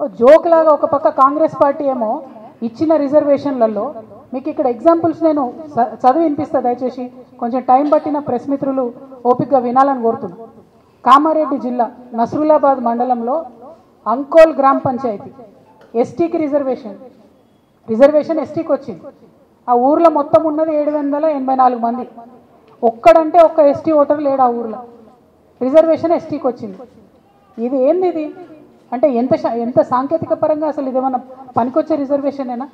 Joke లాగా ఒక పక్క కాంగ్రెస్ పార్టీ ఏమో ఇచ్చిన రిజర్వేషన్లలో మీకు ఇక్కడ ఎగ్జాంపుల్స్ నేను చదివి వినిపిస్తా, దయచేసి కొంచెం టైం పట్టిన ప్రెస్ మిత్రులు ఓపికగా వినాలని కోరుతున్నాను. కామారెడ్డి జిల్లా నస్రులాబాద్ మండలంలో అంకోల్ గ్రామ పంచాయతీ ఎస్టీకి రిజర్వేషన్ ఎస్టీకి వచ్చింది. ఆ ఊర్లో మొత్తం ఉన్నది 784 మంది. ఒక్కడంటే ఒక్క ఎస్టీ ఓటర్ లేడు ఆ ఊర్లో. రిజర్వేషన్ ఎస్టీకి వచ్చింది. ఇది ఏంది ఇది అంటే ఎంత సాంకేతిక పరంగా అసలు ఇదేమన్నా పనికొచ్చే రిజర్వేషనేనా?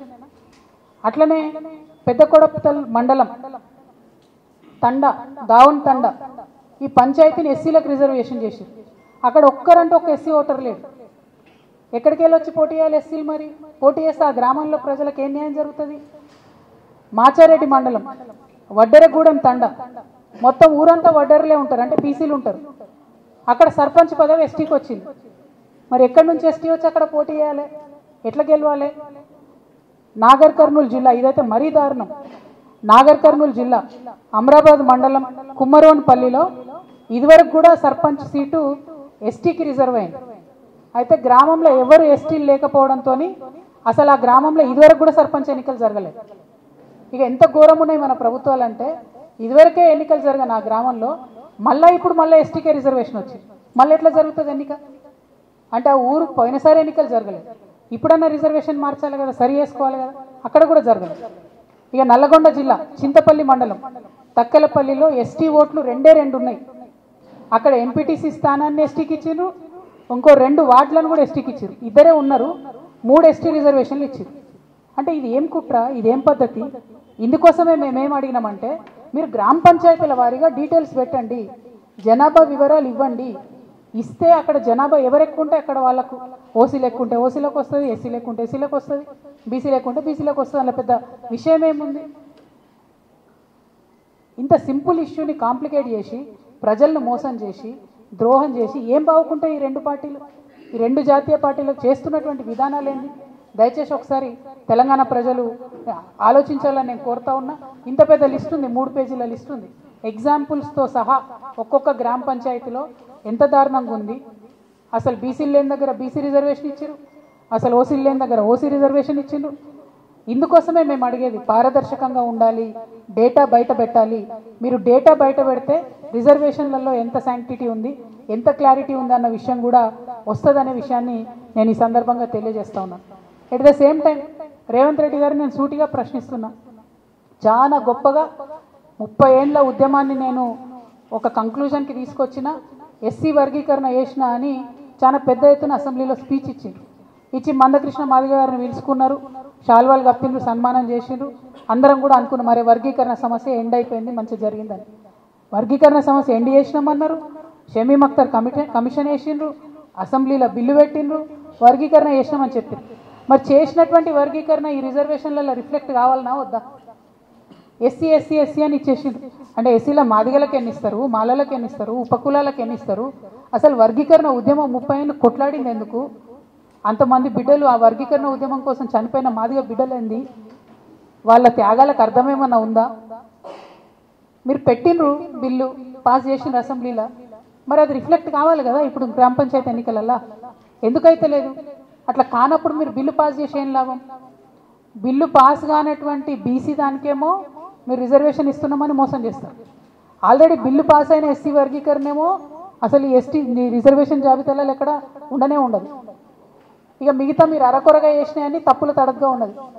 అట్లనే పెద్ద కొడపతల్ మండలం దావన్ తండ ఈ పంచాయతీని ఎస్సీలకు రిజర్వేషన్ చేసి అక్కడ ఒక్కరంటే ఒక్క ఎస్సీ ఓటర్ లేడు. ఎక్కడికి వెళ్ళి వచ్చి పోటీ చేయాలి ఎస్సీలు? మరి పోటీ చేస్తే ఆ గ్రామంలో ప్రజలకు ఏం న్యాయం జరుగుతుంది? మాచారెడ్డి మండలం వడ్డెరగూడెం తండ మొత్తం ఊరంతా వడ్డెరలే ఉంటారు, అంటే బీసీలు ఉంటారు. అక్కడ సర్పంచ్ పదవి ఎస్టీకి వచ్చింది. మరి ఎక్కడి నుంచి ఎస్టీ వచ్చి అక్కడ పోటీ చేయాలి? ఎట్లా గెలవాలి? నాగర్ కర్నూలు జిల్లా, ఇదైతే మరీ దారుణం. నాగర్ కర్నూలు జిల్లా అమరాబాద్ మండలం కుమ్మరోన్పల్లిలో ఇదివరకు కూడా సర్పంచ్ సీటు ఎస్టీకి రిజర్వ్ అయింది. అయితే గ్రామంలో ఎవరు ఎస్టీలు లేకపోవడంతో అసలు ఆ గ్రామంలో ఇదివరకు కూడా సర్పంచ్ ఎన్నికలు జరగలేదు. ఇక ఎంత ఘోరం ఉన్నాయి మన ప్రభుత్వాలు అంటే, ఇదివరకే ఎన్నికలు జరగని ఆ గ్రామంలో ఇప్పుడు మళ్ళీ ఎస్టీకే రిజర్వేషన్ వచ్చింది. మళ్ళీ ఎట్లా జరుగుతుంది ఎన్నిక? అంటే ఆ ఊరు పోయినసారి ఎన్నికలు జరగలేదు, ఇప్పుడన్నా రిజర్వేషన్ మార్చాలి కదా, సరి చేసుకోవాలి కదా, అక్కడ కూడా జరగలేదు. ఇక నల్లగొండ జిల్లా చింతపల్లి మండలం తక్కెలపల్లిలో ఎస్టీ ఓట్లు 2 ఉన్నాయి. అక్కడ ఎంపీటీసీ స్థానాన్ని ఎస్టీకి ఇచ్చారు, ఇంకో 2 వార్డులను కూడా ఎస్టీకి ఇచ్చారు. ఇద్దరే ఉన్నారు, 3 ఎస్టీ రిజర్వేషన్లు ఇచ్చారు. అంటే ఇది ఏం కుట్ర, ఇదేం పద్ధతి? ఇందుకోసమే మేమేం అడిగినామంటే, మీరు గ్రామ పంచాయతీల వారీగా డీటెయిల్స్ పెట్టండి, జనాభా వివరాలు ఇవ్వండి. ఇస్తే అక్కడ జనాభా ఎవరు ఎక్కువ ఉంటే అక్కడ వాళ్ళకు ఓసీ లెక్కుంటే ఓసీలోకి వస్తుంది, ఎస్సీ లెక్కుంటే ఎస్సీలోకి వస్తుంది, బీసీ లెక్కుంటే బీసీలోకి వస్తుంది. అలా పెద్ద విషయం ఏముంది? ఇంత సింపుల్ ఇష్యూని కాంప్లికేట్ చేసి ప్రజలను మోసం చేసి ద్రోహం చేసి ఏం బాగుంటాయి ఈ 2 పార్టీలు? ఈ 2 జాతీయ పార్టీలకు చేస్తున్నటువంటి విధానాలు ఏంటి? దయచేసి ఒకసారి తెలంగాణ ప్రజలు ఆలోచించాలని నేను కోరుతా ఉన్నా. ఇంత పెద్ద లిస్ట్ ఉంది, 3 పేజీల లిస్ట్ ఉంది, ఎగ్జాంపుల్స్తో సహా ఒక్కొక్క గ్రామ పంచాయతీలో ఎంత దారుణంగా ఉంది. అసలు బీసీలు లేని దగ్గర బీసీ రిజర్వేషన్ ఇచ్చారు, అసలు ఓసీలు లేని దగ్గర ఓసీ రిజర్వేషన్ ఇచ్చిండ్రు. ఇందుకోసమే మేము అడిగేది, పారదర్శకంగా ఉండాలి, డేటా బయట పెట్టాలి. మీరు డేటా బయట పెడితే రిజర్వేషన్లలో ఎంత శాంక్టిటీ ఉంది, ఎంత క్లారిటీ ఉంది అన్న విషయం కూడా వస్తుందనే విషయాన్ని నేను ఈ సందర్భంగా తెలియజేస్తా ఉన్నాను. At the same time Revanth Reddy గారిని నేను సూటిగా ప్రశ్నిస్తున్నా. చాలా గొప్పగా 30 ఏళ్ళ ఉద్యమాన్ని నేను ఒక కంక్లూజన్కి తీసుకొచ్చిన, ఎస్సీ వర్గీకరణ చేసిన అని చాలా పెద్ద ఎత్తున అసెంబ్లీలో స్పీచ్ ఇచ్చి మందకృష్ణ మాదిగ గారిని పిలుచుకున్నారు, శాల్వాలు కప్పిండ్రు, సన్మానం చేసిండ్రు. అందరం కూడా అనుకున్నాం మరి వర్గీకరణ సమస్య ఎండ్ అయిపోయింది, మంచి జరిగిందని. వర్గీకరణ సమస్య ఎండ్ చేసినామన్నారు, షమీమ్ అఖ్తర్ కమిషన్ వేసిండ్రు, అసెంబ్లీలో బిల్లు పెట్టిండ్రు, వర్గీకరణ చేసినామని చెప్పారు. మరి చేసినటువంటి వర్గీకరణ ఈ రిజర్వేషన్లలో రిఫ్లెక్ట్ కావాలన్నా వద్దా? ఎస్సీ అని ఇచ్చేసిండ్రు. అంటే ఎస్సీల మాదిగలకు ఎన్ని ఇస్తారు, మాలలకు ఎన్ని ఇస్తారు, ఉపకులాలకు ఎన్ని ఇస్తారు? అసలు వర్గీకరణ ఉద్యమం 30 ఏళ్ళు కొట్లాడింది ఎందుకు? అంతమంది బిడ్డలు ఆ వర్గీకరణ ఉద్యమం కోసం చనిపోయిన మాదిగ బిడ్డలేంది? వాళ్ళ త్యాగాలకు అర్థమేమన్నా ఉందా? మీరు పెట్టినరు బిల్లు, పాస్ చేసిన అసెంబ్లీలో, మరి అది రిఫ్లెక్ట్ కావాలి కదా ఇప్పుడు గ్రామ పంచాయతీ ఎన్నికలల్లో. ఎందుకైతే లేదు? అట్లా కానప్పుడు మీరు బిల్లు పాస్ చేసి ఏం లాభం? బిల్లు పాస్ కానటువంటి బీసీ దానికేమో మీరు రిజర్వేషన్ ఇస్తున్నామని మోసం చేస్తారు. ఆల్రెడీ బిల్లు పాస్ అయిన ఎస్సీ వర్గీకరణేమో అసలు ఎస్టీ రిజర్వేషన్ జాబితాలలో ఎక్కడ ఉండనే ఉండదు. ఇక మిగతా మీరు అరకొరగా చేసినాయని తప్పుల తడగ్గా ఉన్నది.